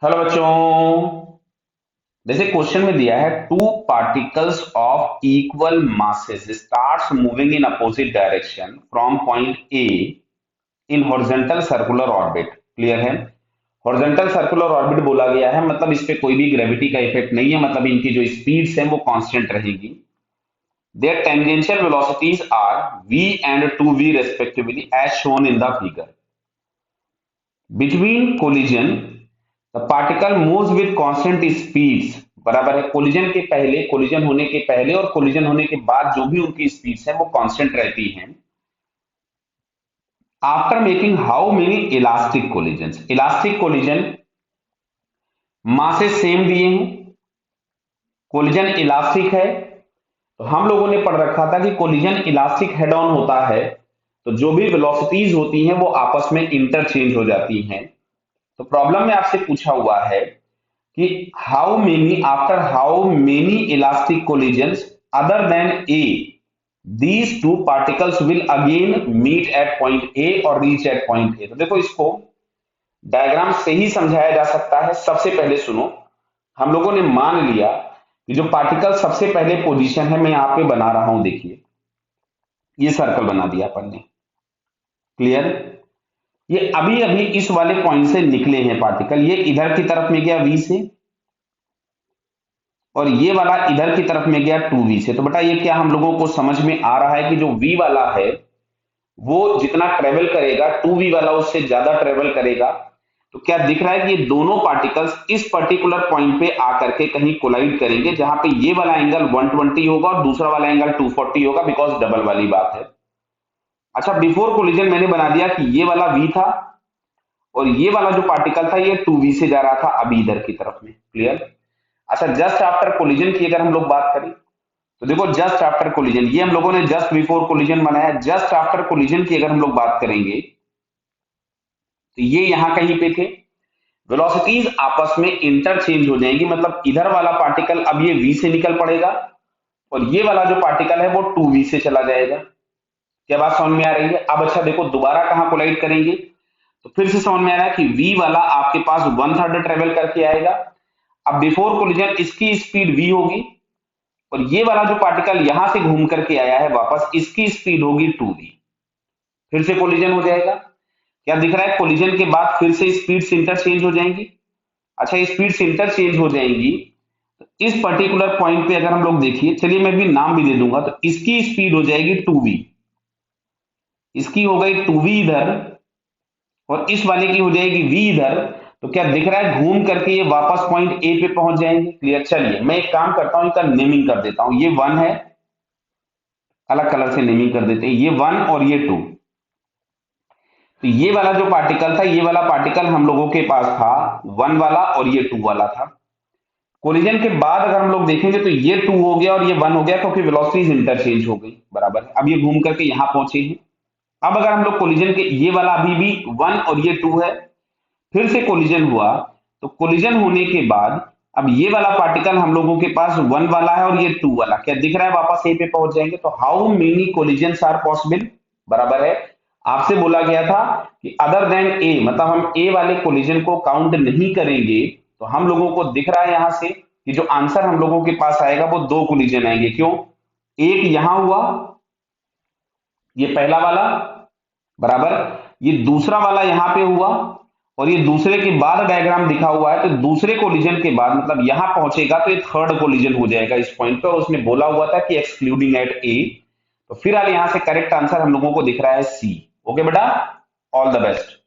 Hello बच्चों। जैसे question में दिया है two particles of equal masses starts moving in opposite direction from point A in horizontal circular orbit. Clear है। Horizontal circular orbit बोला गया है मतलब इस पे कोई भी ग्रेविटी का इफेक्ट नहीं है, मतलब इनकी जो स्पीड्स हैं वो कांस्टेंट रहेगी। Their tangential velocities are v and 2v respectively as shown in the figure. Between collision the particle moves with constant speeds. बराबर है, कोलिजन के पहले, कोलिजन होने के पहले और कोलिजन होने के बाद जो भी उनकी स्पीड्स है वो कांस्टेंट रहती हैं। After making how many elastic collision, elastic collision masses same दिए हैं, कोलिजन इलास्टिक है। तो हम लोगों ने पढ़ रखा था कि कोलिजन इलास्टिक हेड ऑन होता है तो जो भी वेलोसिटीज होती हैं वो आपस में इंटरचेंज हो जाती हैं। तो प्रॉब्लम में आपसे पूछा हुआ है कि how many after how many elastic collisions other than A these two particles will again meet at point A और रीच एट पॉइंट ए। तो देखो इसको डायग्राम से ही समझाया जा सकता है। सबसे पहले सुनो, हम लोगों ने मान लिया कि जो पार्टिकल सबसे पहले पोजीशन है, मैं यहां पे बना रहा हूं, देखिए ये सर्कल बना दिया अपन ने। क्लियर। ये अभी अभी इस वाले पॉइंट से निकले हैं पार्टिकल, ये इधर की तरफ में गया v से और ये वाला इधर की तरफ में गया 2v से। तो बेटा ये क्या हम लोगों को समझ में आ रहा है कि जो v वाला है वो जितना ट्रेवल करेगा 2v वाला उससे ज्यादा ट्रेवल करेगा। तो क्या दिख रहा है कि ये दोनों पार्टिकल्स इस पर्टिकुलर पॉइंट पे आकर के कहीं कोलाइड करेंगे जहां पे ये वाला एंगल 120 होगा और दूसरा वाला एंगल 240 होगा, बिकॉज डबल वाली बात है। अच्छा, बिफोर कोलिजन मैंने बना दिया कि ये वाला v था और ये वाला जो पार्टिकल था ये 2v से जा रहा था अभी इधर की तरफ में। क्लियर। अच्छा, जस्ट आफ्टर कोलिजन की अगर हम लोग बात करें तो देखो जस्ट आफ्टर कोलिजन, ये हम लोगों ने जस्ट बिफोर कोलिजन बनाया। जस्ट आफ्टर कोलिजन की अगर हम लोग बात करेंगे तो ये यहां कहीं पे थे, वेलोसिटीज आपस में इंटरचेंज हो जाएंगी, मतलब इधर वाला पार्टिकल अब ये v से निकल पड़ेगा और ये वाला जो पार्टिकल है वो 2v से चला जाएगा। क्या बात समझ में आ रही है? अब अच्छा देखो दोबारा कहां कोलाइड करेंगे तो फिर से समझ में आ रहा है कि v वाला आपके पास 1/3 ट्रेवल करके आएगा। अब बिफोर कोलिजन इसकी स्पीड v होगी और ये वाला जो पार्टिकल यहां से घूम करके आया है वापस, इसकी स्पीड होगी 2v। फिर से कोलिजन हो जाएगा। क्या दिख रहा है? कोलिजन के बाद फिर से स्पीड्स इंटरचेंज हो जाएंगी। अच्छा, स्पीड्स इंटरचेंज हो जाएंगी तो इस पर्टिकुलर पॉइंट पे अगर हम लोग देखिए, चलिए मैं भी नाम भी दे दूंगा, तो इसकी स्पीड हो जाएगी 2v, इसकी हो गई 2v इधर और इस वाले की हो जाएगी v इधर। तो क्या दिख रहा है? घूम करके ये वापस पॉइंट ए पे पहुंच जाएंगे। क्लियर। चलिए मैं एक काम करता हूं, इनका नेमिंग कर देता हूं। ये 1 है, अलग कलर से नेमिंग कर देते हैं, ये 1 और ये 2। तो ये वाला जो पार्टिकल था, ये वाला पार्टिकल हम लोगों के पास था 1 वाला और ये 2 वाला था। कोलिजन के बाद अगर हम लोग देखेंगे तो ये 2 हो गया और ये 1 हो गया क्योंकि वेलोसिटीज इंटरचेंज हो गई। बराबर है। अब ये घूम करके यहां पहुंचे हैं। अब अगर हम लोग कोलिजन के, ये वाला अभी भी 1 और ये 2 है, फिर से कोलिजन हुआ तो कोलिजन होने के बाद अब ये वाला पार्टिकल हम लोगों के पास 1 वाला है और ये 2 वाला, क्या दिख रहा है? वापस ए पे पहुंच जाएंगे। तो how many collisions are possible? बराबर है, आपसे बोला गया था कि अदर देन ए, मतलब हम ए वाले कोलिजन को काउंट नहीं करेंगे। तो हम लोगों को दिख रहा है यहां से कि जो आंसर हम लोगों के पास आएगा वो 2 कोलिजन आएंगे। क्यों? एक यहां हुआ, ये पहला वाला, बराबर, ये दूसरा वाला यहां पे हुआ और ये दूसरे के बाद डायग्राम दिखा हुआ है। तो दूसरे कोलिजन के बाद मतलब यहां पहुंचेगा तो ये थर्ड कोलिजन हो जाएगा इस पॉइंट पे, और उसने बोला हुआ था कि एक्सक्लूडिंग एट ए। तो फिलहाल यहां से करेक्ट आंसर हम लोगों को दिख रहा है सी। ओके बेटा, ऑल द बेस्ट।